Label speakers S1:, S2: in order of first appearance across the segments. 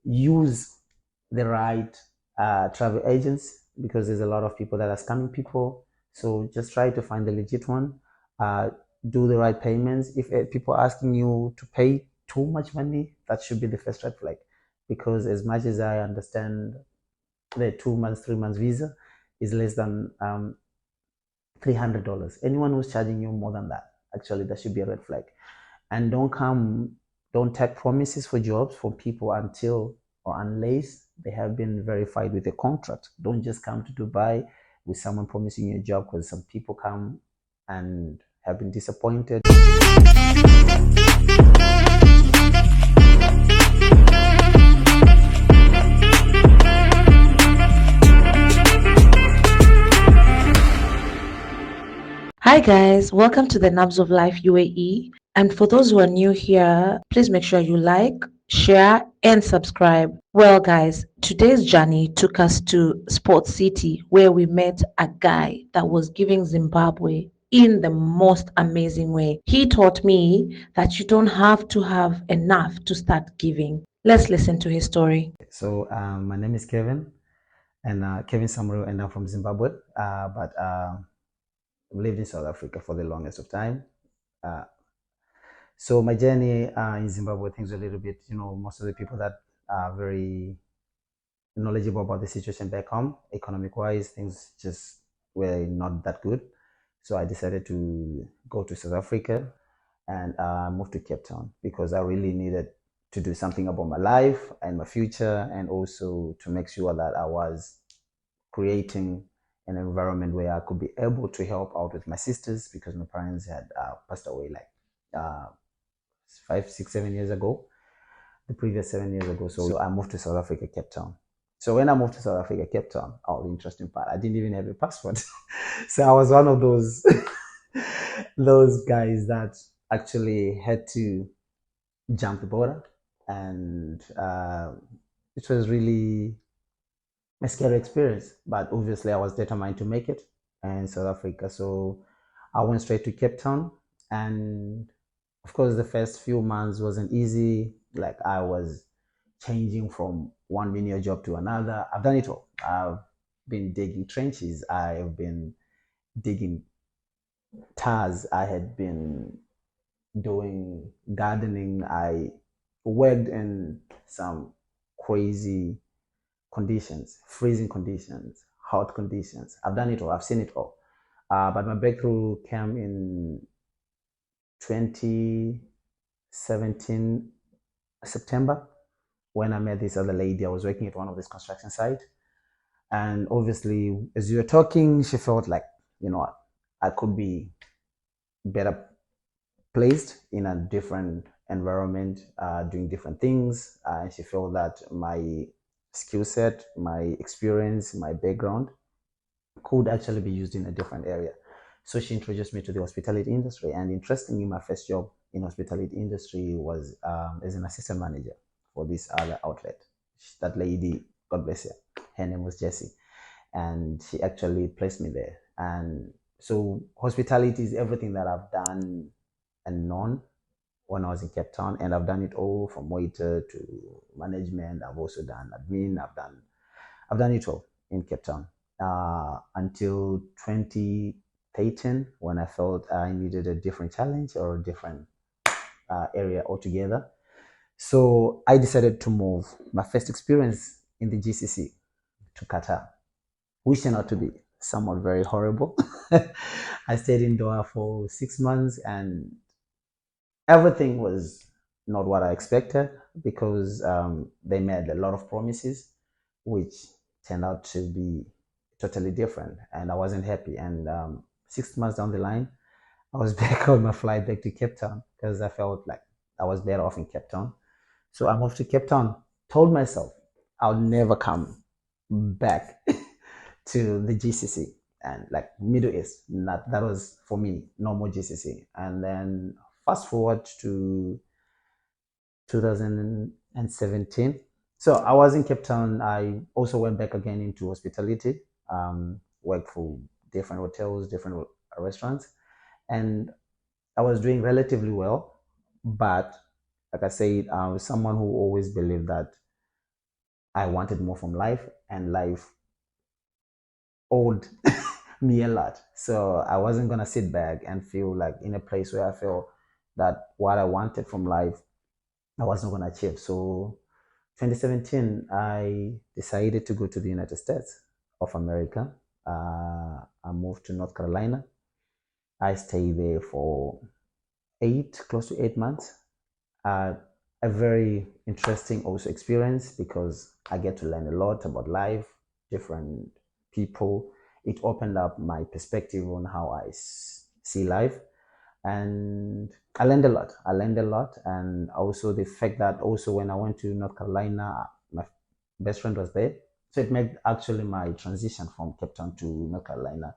S1: use the right travel agents, because there's a lot of people that are scamming people. So just try to find the legit one. Uh, do the right payments. If people are asking you to pay too much money, that should be the first red flag. Because as much as I understand, the 2 months, 3 months visa is less than $300. Anyone who's charging you more than that, actually, that should be a red flag. And don't take promises for jobs for people until or unless they have been verified with a contract. Don't just come to Dubai with someone promising you a job, because some people come and have been disappointed.
S2: Hi guys, welcome to the Nabs of Life UAE. And for those who are new here, please make sure you like, share, and subscribe. Well, guys, today's journey took us to Sports City, where we met a guy that was giving Zimbabwe in the most amazing way. He taught me that you don't have to have enough to start giving. Let's listen to his story.
S1: So my name is Kevin, and Kevin Samuel, and I'm from Zimbabwe. But I've lived in South Africa for the longest of time. Uh, so my journey in Zimbabwe, things a little bit, most of the people that are very knowledgeable about the situation back home, economic wise, things just were not that good. So I decided to go to South Africa and move to Cape Town, because I really needed to do something about my life and my future, and also to make sure that I was creating an environment where I could be able to help out with my sisters, because my parents had passed away like uh, 5, 6, 7 years ago, the previous 7 years ago. So I moved to South Africa, Cape Town. So when I moved to South Africa, Cape Town, the interesting part, I didn't even have a passport. So I was one of those those guys that actually had to jump the border, and it was really a scary experience. But obviously, I was determined to make it in South Africa. So I went straight to Cape Town, and of course, the first few months wasn't easy. Like, I was changing from one menial job to another. I've done it all. I've been digging trenches. I've been digging tars. I had been doing gardening. I worked in some crazy conditions, freezing conditions, hot conditions. I've done it all. I've seen it all. But my breakthrough came in 2017 September, when I met this other lady. I was working at one of these construction sites, and obviously, as you were talking, she felt like, I could be better placed in a different environment, doing different things. And she felt that my skill set, my experience, my background could actually be used in a different area. So she introduced me to the hospitality industry. And interestingly, my first job in hospitality industry was as an assistant manager for this other outlet. That lady, God bless her, her name was Jessie, and she actually placed me there. And so hospitality is everything that I've done and known when I was in Cape Town, and I've done it all from waiter to management. I've also done admin. I've done it all in Cape Town until 2013, when I felt I needed a different challenge or a different area altogether. So I decided to move. My first experience in the GCC to Qatar, which turned out to be somewhat very horrible. I stayed in Doha for 6 months, and everything was not what I expected, because they made a lot of promises, which turned out to be totally different, and I wasn't happy. And 6 months down the line, I was back on my flight back to Cape Town, because I felt like I was better off in Cape Town. So I moved to Cape Town, told myself I'll never come back to the GCC and like Middle East. That was for me, no more GCC. And then fast forward to 2017. So I was in Cape Town. I also went back again into hospitality, worked for different hotels, different restaurants, and I was doing relatively well. But like I said, I was someone who always believed that I wanted more from life, and life owed me a lot. So I wasn't gonna sit back and feel like in a place where I feel that what I wanted from life I wasn't gonna achieve. So 2017, I decided to go to the United States of America. I moved to North Carolina. I stayed there for close to 8 months. Uh, a very interesting also experience because I get to learn a lot about life, different people. It opened up my perspective on how I see life, and I learned a lot. I learned a lot, and also the fact that also when I went to North Carolina, my best friend was there, so it made actually my transition from Cape Town to North Carolina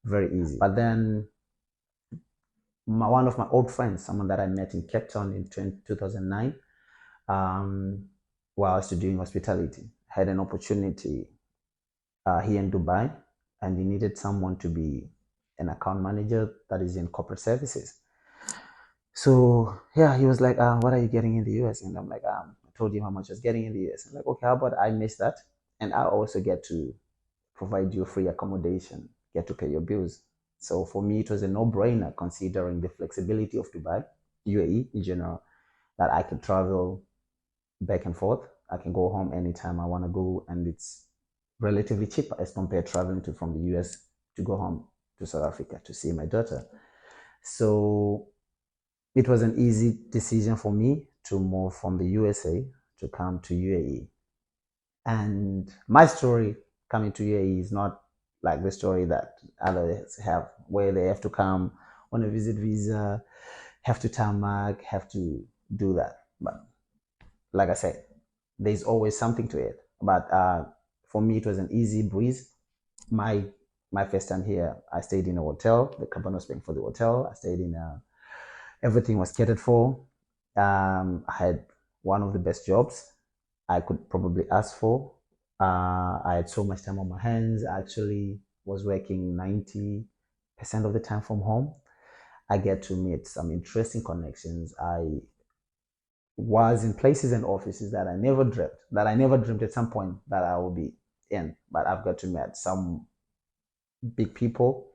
S1: very easy. But then one of my old friends, someone that I met in Cape Town in 2009, while I was doing hospitality, had an opportunity here in Dubai, and he needed someone to be an account manager that is in corporate services. So yeah, he was like, "What are you getting in the US?" And I'm like, "I told him how much I was getting in the US." I'm like, "Okay, how about I miss that, and I also get to provide you free accommodation, get to pay your bills." So for me, it was a no-brainer considering the flexibility of Dubai, UAE in general, that I could travel back and forth. I can go home anytime I want to go, and it's relatively cheap as compared to traveling from the US to go home to South Africa to see my daughter. So it was an easy decision for me to move from the USA to come to UAE. And my story coming to UAE is not like the story that others have, where they have to come on a visit visa, have to tarmac, have to do that. But like I said, there's always something to it. But for me, it was an easy breeze. My my first time here, I stayed in a hotel. The company was paying for the hotel. I stayed in everything was catered for. I had one of the best jobs I could probably ask for. I had so much time on my hands. I actually was working 90% of the time from home. I get to meet some interesting connections. I was in places and offices that I never dreamt at some point that I will be in. But I've got to meet some big people,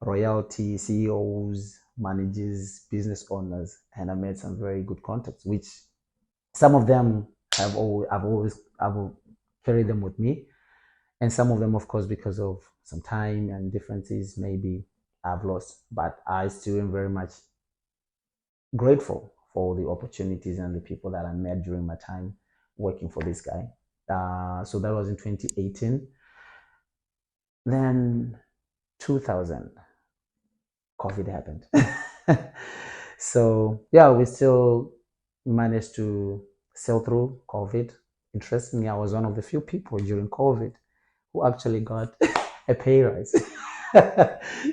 S1: royalty, CEOs, managers, business owners, and I made some very good contacts, which some of them I've carried them with me, and some of them, of course, because of some time and differences, maybe I've lost. But I still am very much grateful for the opportunities and the people that I met during my time working for this guy. So that was in 2018. Then 2000, COVID happened. So yeah, we still managed to sail through COVID. Interestingly, I was one of the few people during COVID who actually got a pay rise.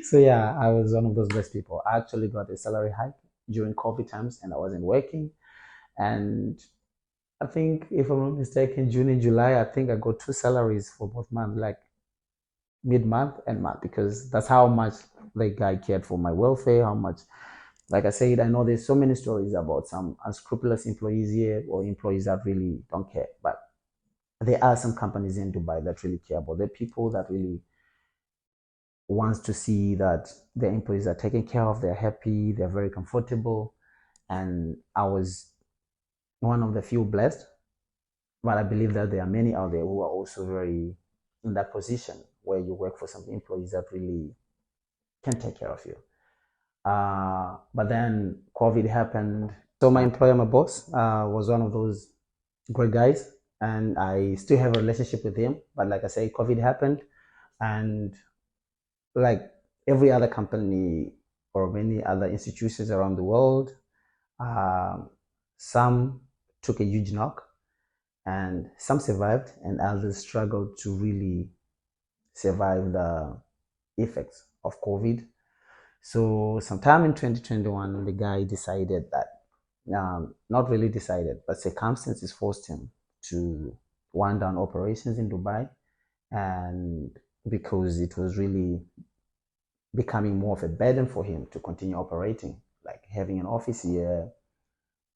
S1: So yeah, I was one of those best people. I actually got a salary hike during COVID times, and I wasn't working. And I think, if I'm not mistaken, June and July, I think I got two salaries for both months, like mid-month and month, because that's how much the guy cared for my welfare, how much. Like I said, I know there's so many stories about some unscrupulous employees here, or employees that really don't care. But there are some companies in Dubai that really care about their people, that really wants to see that their employees are taken care of, they're happy, they're very comfortable. And I was one of the few blessed, but I believe that there are many out there who are also very in that position where you work for some employees that really can take care of you. But then COVID happened. So my employer, my boss, was one of those great guys, and I still have a relationship with him. But like I say, COVID happened, and like every other company or many other institutions around the world, some took a huge knock, and some survived, and others struggled to really survive the effects of COVID. So sometime in 2021, the guy decided that, not really decided, but circumstances forced him to wind down operations in Dubai, and because it was really becoming more of a burden for him to continue operating, like having an office here,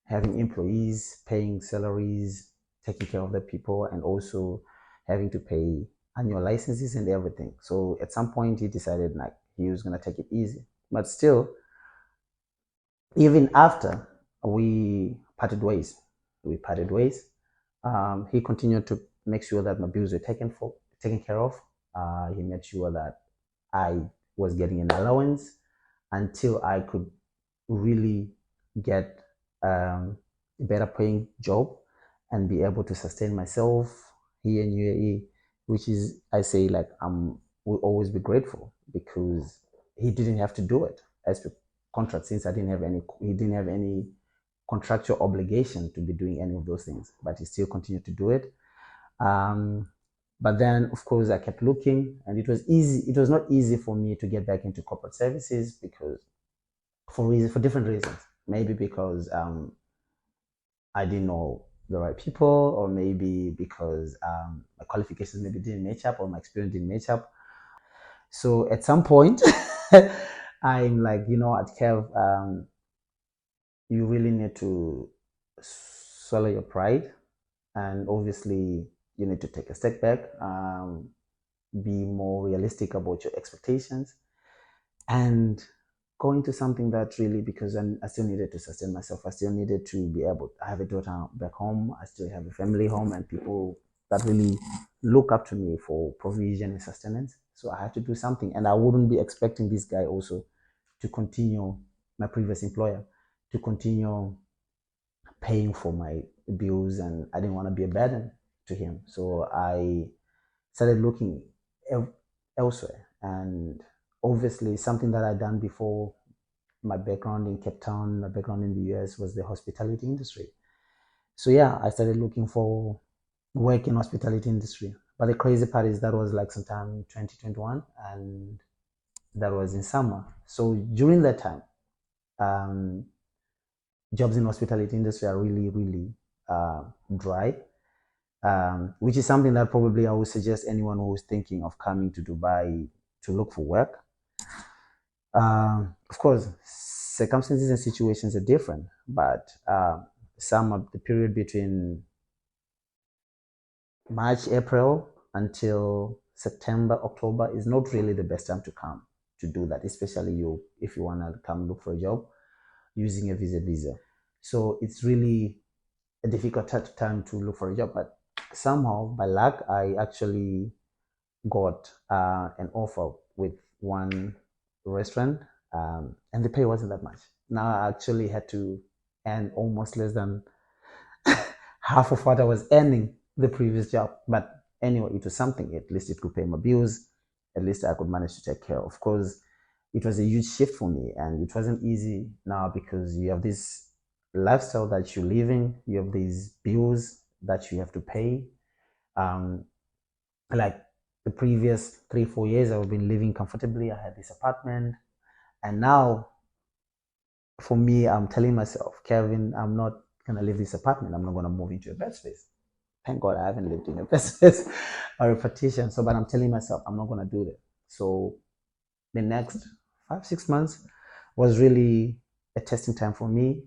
S1: having employees, paying salaries. taking care of the people, and also having to pay annual licenses and everything. So at some point he decided like he was gonna take it easy. But still, even after we parted ways, he continued to make sure that my bills were taken care of. He made sure that I was getting an allowance until I could really get a better paying job and be able to sustain myself here in UAE, which is, I say, like, will always be grateful because he didn't have to do it as per contract, since he didn't have any contractual obligation to be doing any of those things, but he still continued to do it. But then, of course, I kept looking, and it was not easy for me to get back into corporate services because for different reasons. Maybe because I didn't know the right people, or maybe because my qualifications maybe didn't match up, or my experience didn't match up. So at some point, I'm like, at Kev, you really need to swallow your pride, and obviously you need to take a step back, be more realistic about your expectations, and go into something that really, because I still needed to sustain myself. I still needed to be able, I have a daughter back home. I still have a family home and people that really look up to me for provision and sustenance. So I had to do something, and I wouldn't be expecting this guy also to continue, my previous employer, to continue paying for my bills, and I didn't want to be a burden to him. So I started looking elsewhere, and obviously something that I'd done before. My background in Cape Town, my background in the US was the hospitality industry. So yeah, I started looking for work in hospitality industry. But the crazy part is that was like sometime in 2021, and that was in summer. So during that time, jobs in hospitality industry are really, really dry, which is something that probably I would suggest anyone who's thinking of coming to Dubai to look for work. Of course, circumstances and situations are different, but some of the period between March, April until September, October is not really the best time to come to do that, especially if you want to come look for a job using a visa. So it's really a difficult time to look for a job, but somehow by luck, I actually got an offer with one restaurant, and the pay wasn't that much. Now I actually had to earn almost less than half of what I was earning the previous job. But anyway, it was something. At least it could pay my bills. At least I could manage to take care. Of course, it was a huge shift for me, and it wasn't easy now because you have this lifestyle that you're living, you have these bills that you have to pay. Like the previous 3-4 years, I've been living comfortably. I had this apartment, and now for me, I'm telling myself, Kevin, I'm not gonna leave this apartment. I'm not gonna move into a bed space. Thank God I haven't lived in a bed space or a partition. So, but I'm telling myself I'm not gonna do that. So the next 5-6 months was really a testing time for me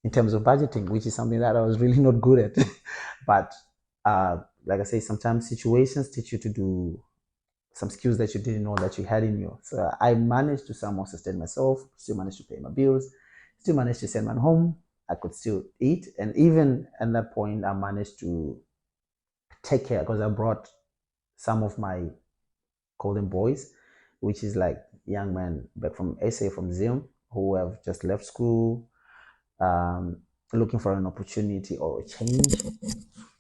S1: in terms of budgeting, which is something that I was really not good at. But like I say, sometimes situations teach you to do some skills that you didn't know that you had in you. So I managed to somehow sustain myself, still managed to pay my bills, still managed to send my home. I could still eat. And even at that point, I managed to take care because I brought some of my golden boys, which is like young men back from SA, from Zim, who have just left school, looking for an opportunity or a change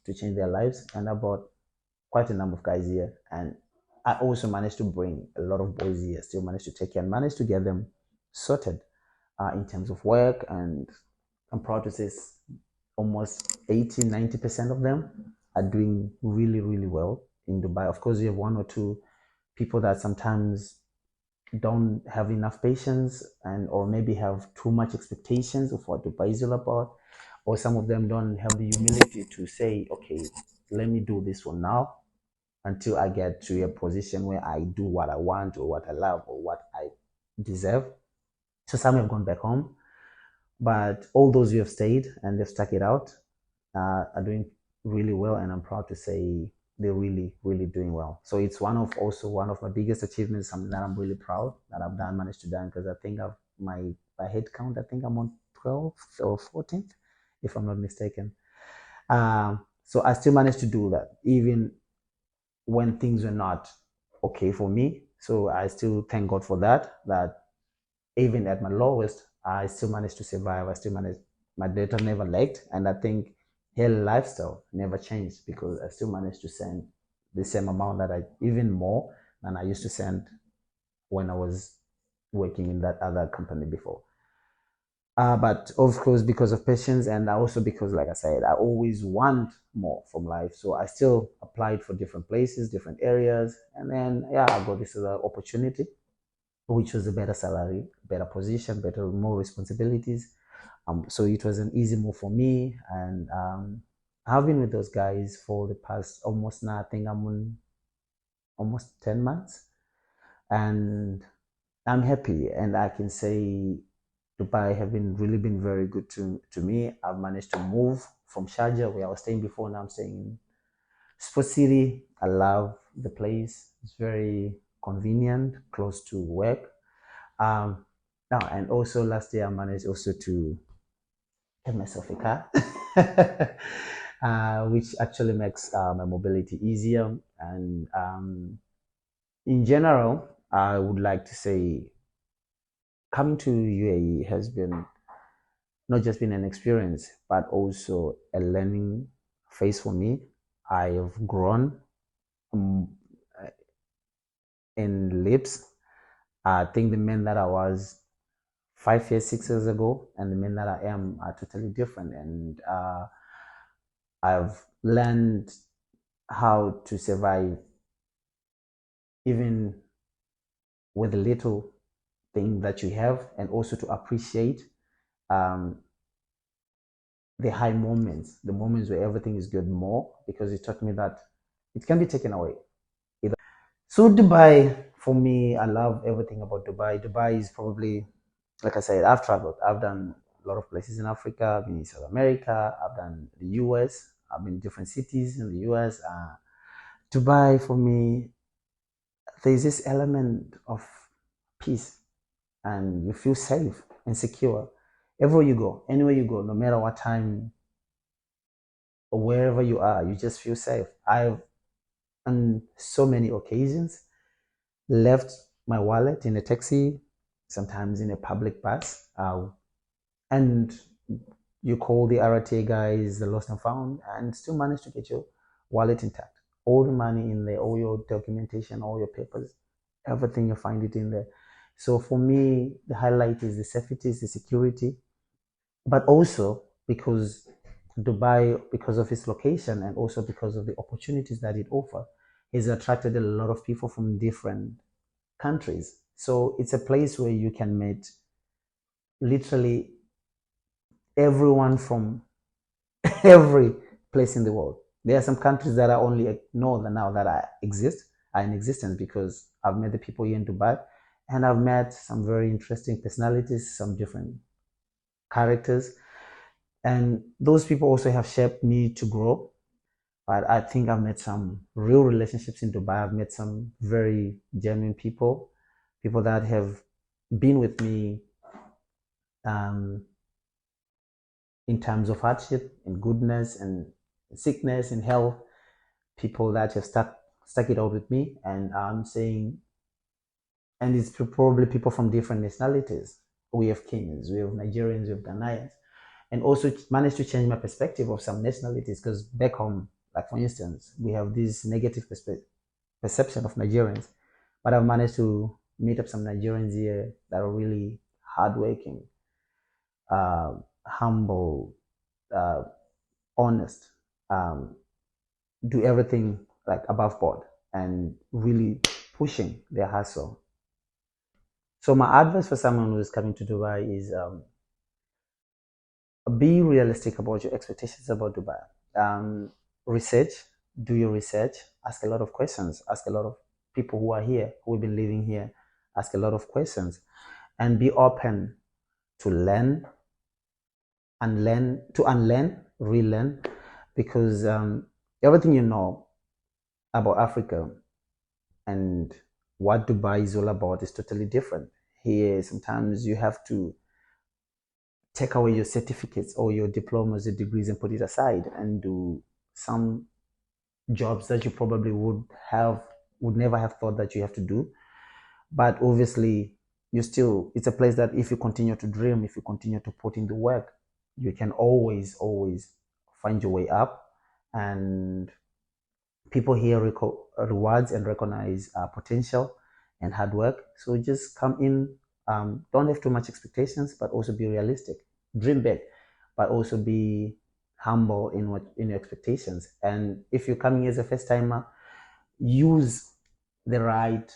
S1: to change their lives. And I brought quite a number of guys here. And I also managed to bring a lot of boys here, still managed to take care and managed to get them sorted in terms of work. And I'm proud to say almost 80-90% of them are doing really, really well in Dubai. Of course, you have one or two people that sometimes don't have enough patience, and or maybe have too much expectations of what Dubai is all about, or some of them don't have the humility to say, okay, let me do this one now until I get to a position where I do what I want or what I love or what I deserve. So some have gone back home, but all those who have stayed and they've stuck it out are doing really well, and I'm proud to say they're really, really doing well. So it's also one of my biggest achievements, something that I'm really proud that I've managed to done, because I think I've by head count, I think I'm on 12th or 14th, if I'm not mistaken. So I still managed to do that, even when things were not okay for me. So I still thank God for that, that even at my lowest, I still managed to survive. I still managed, my data never lagged. And I think her lifestyle never changed, because I still managed to send the same amount even more than I used to send when I was working in that other company before. But of course, because of patience, and also because, like I said, I always want more from life. So I still applied for different places, different areas. And then, yeah, I got this other opportunity, which was a better salary, better position, more responsibilities. So it was an easy move for me. And I've been with those guys for the past almost now, I think I'm on almost 10 months. And I'm happy. And I can say Dubai have really been very good to me. I've managed to move from Sharjah, where I was staying before. Now I'm staying in Sports City. I love the place. It's very convenient, close to work. Now, and also last year I managed also to get myself a car, which actually makes my mobility easier. And in general, I would like to say coming to UAE has been not just been an experience, but also a learning phase for me. I have grown um, in leaps. I think the man that I was 5 years, 6 years ago, and the man that I am are totally different. And I've learned how to survive even with the little thing that you have, and also to appreciate um, the high moments, the moments where everything is good more, because it taught me that it can be taken away. So Dubai, for me, I love everything about Dubai. Dubai is probably, like I said, I've traveled. I've done a lot of places in Africa. I've been in South America. I've done the US. I've been in different cities in the US. Dubai, for me, there's this element of peace, and you feel safe and secure everywhere you go, anywhere you go, no matter what time or wherever you are, you just feel safe. I've, on so many occasions, left my wallet in a taxi, sometimes in a public bus, and you call the RTA guys, the lost and found, and still manage to get your wallet intact. All the money in there, all your documentation, all your papers, everything, you find it in there. So for me, the highlight is the safety, the security, but also because Dubai, because of its location and also because of the opportunities that it offers, has attracted a lot of people from different countries. So it's a place where you can meet literally everyone from every place in the world. There are some countries that I only know that now that are in existence, because I've met the people here in Dubai, and I've met some very interesting personalities, some different characters, and those people also have shaped me to grow. But I think I've met some real relationships in Dubai. I've met some very genuine people, people that have been with me um, in times of hardship, in goodness, and sickness, and health. People that have stuck it out with me, and I'm saying, and it's probably people from different nationalities. We have Kenyans, we have Nigerians, we have Ghanaians, and also managed to change my perspective of some nationalities, because back home, like for instance, we have this negative perception of Nigerians, but I've managed to meet up some Nigerians here that are really hardworking, humble, uh, honest, um, do everything like above board, and really pushing their hustle. So my advice for someone who's coming to Dubai is be realistic about your expectations about Dubai. Research, do your research, ask a lot of questions, ask a lot of people who are here, who have been living here, ask a lot of questions, and be open to learn, unlearn, relearn, because everything you know about Africa and what Dubai is all about is totally different. Here, sometimes you have to take away your certificates or your diplomas, your degrees, and put it aside and do some jobs that you probably would never have thought that you have to do. But obviously, it's a place that if you continue to dream, if you continue to put in the work, you can always find your way up. And people here rewards and recognize potential and hard work. So just come in, don't have too much expectations, but also be realistic. Dream big, but also be humble in your expectations. And if you're coming as a first timer, use the right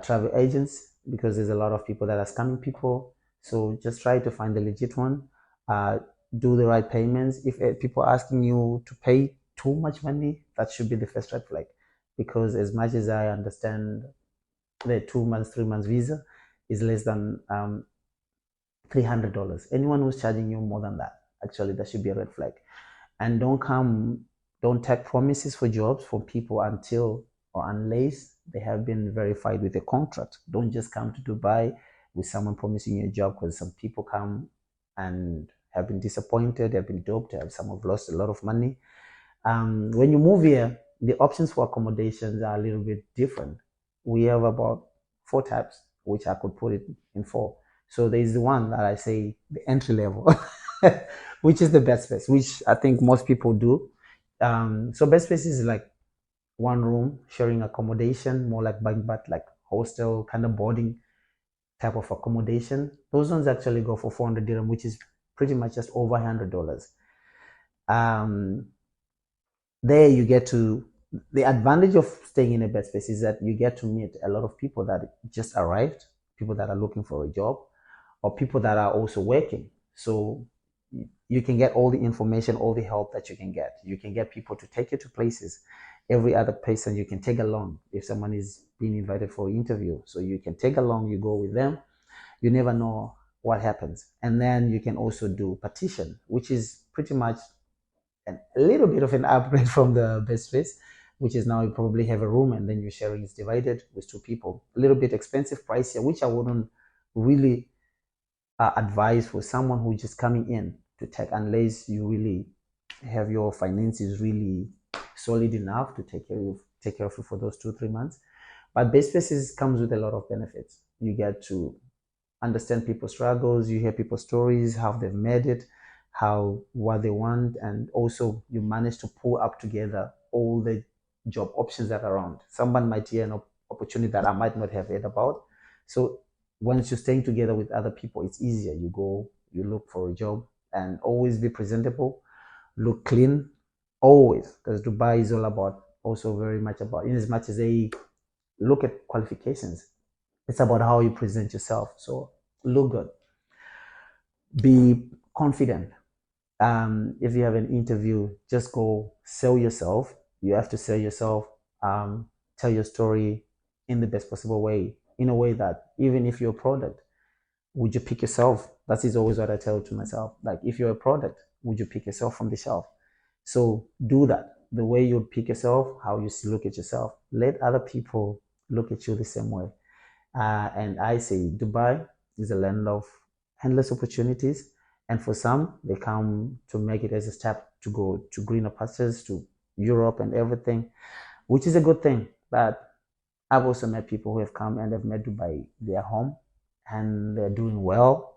S1: travel agents, because there's a lot of people that are scamming people. So just try to find the legit one. Do the right payments. If people are asking you to pay too much money, that should be the first red flag. Because as much as I understand, the 2 months, 3 months visa is less than $300. Anyone who's charging you more than that, actually, that should be a red flag. And don't take promises for jobs from people until or unless they have been verified with a contract. Don't just come to Dubai with someone promising you a job, because some people come and have been disappointed, have been duped, some have lost a lot of money. When you move here, the options for accommodations are a little bit different. We have about 4 types, which I could put it in 4. So there's the one that I say the entry level, which is the best space, which I think most people do. So best space is like one room sharing accommodation, more like but like hostel kind of boarding type of accommodation. Those ones actually go for 400 dirham, which is pretty much just over $100. There you get to, the advantage of staying in a bed space is that you get to meet a lot of people that just arrived, people that are looking for a job, or people that are also working. So you can get all the information, all the help that you can get. You can get people to take you to places. Every other person you can take along if someone is being invited for an interview. So you can take along, you go with them. You never know what happens. And then you can also do partition, which is pretty much a little bit of an upgrade from the best space, which is now you probably have a room and then your sharing is divided with 2 people. A little bit expensive price here, which I wouldn't really advise for someone who's just coming in to take, unless you really have your finances really solid enough to take care of you for those 2-3 months. But best spaces comes with a lot of benefits. You get to understand people's struggles, you hear people's stories, how they've made it, what they want, and also you manage to pull up together all the job options that are around. Someone might hear an opportunity that I might not have heard about. So once you're staying together with other people, it's easier. You go, you look for a job, and always be presentable, look clean, always, because Dubai is all about, also very much about, in as much as they look at qualifications, it's about how you present yourself. So look good, be confident. If you have an interview, just go sell yourself. You have to sell yourself, tell your story in the best possible way, in a way that even if you're a product, would you pick yourself? That is always what I tell to myself. Like, if you're a product, would you pick yourself from the shelf? So do that. The way you pick yourself, how you look at yourself. Let other people look at you the same way. And I say Dubai is a land of endless opportunities. And for some, they come to make it as a step to go to greener pastures, to Europe and everything, which is a good thing. But I've also met people who have come and have made Dubai their home, and they're doing well.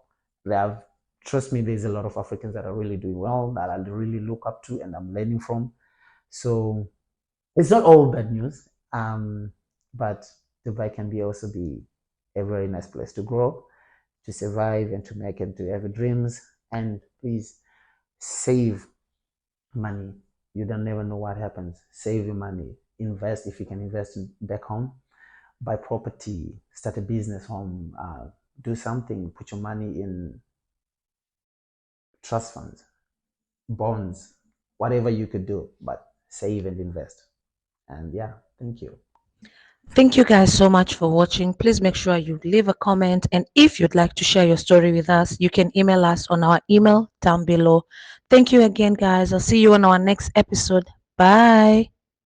S1: Trust me, there's a lot of Africans that are really doing well, that I really look up to and I'm learning from. So it's not all bad news, but Dubai can also be a very nice place to grow, to survive, and to make it, to have dreams. And please save money. You don't never know what happens. Save your money. Invest if you can invest back home. Buy property. Start a business home. Do something. Put your money in trust funds, bonds, whatever you could do. But save and invest. And yeah, thank you.
S2: Thank you guys so much for watching. Please make sure you leave a comment, and if you'd like to share your story with us, you can email us on our email down below. Thank you again, guys. I'll see you on our next episode. Bye.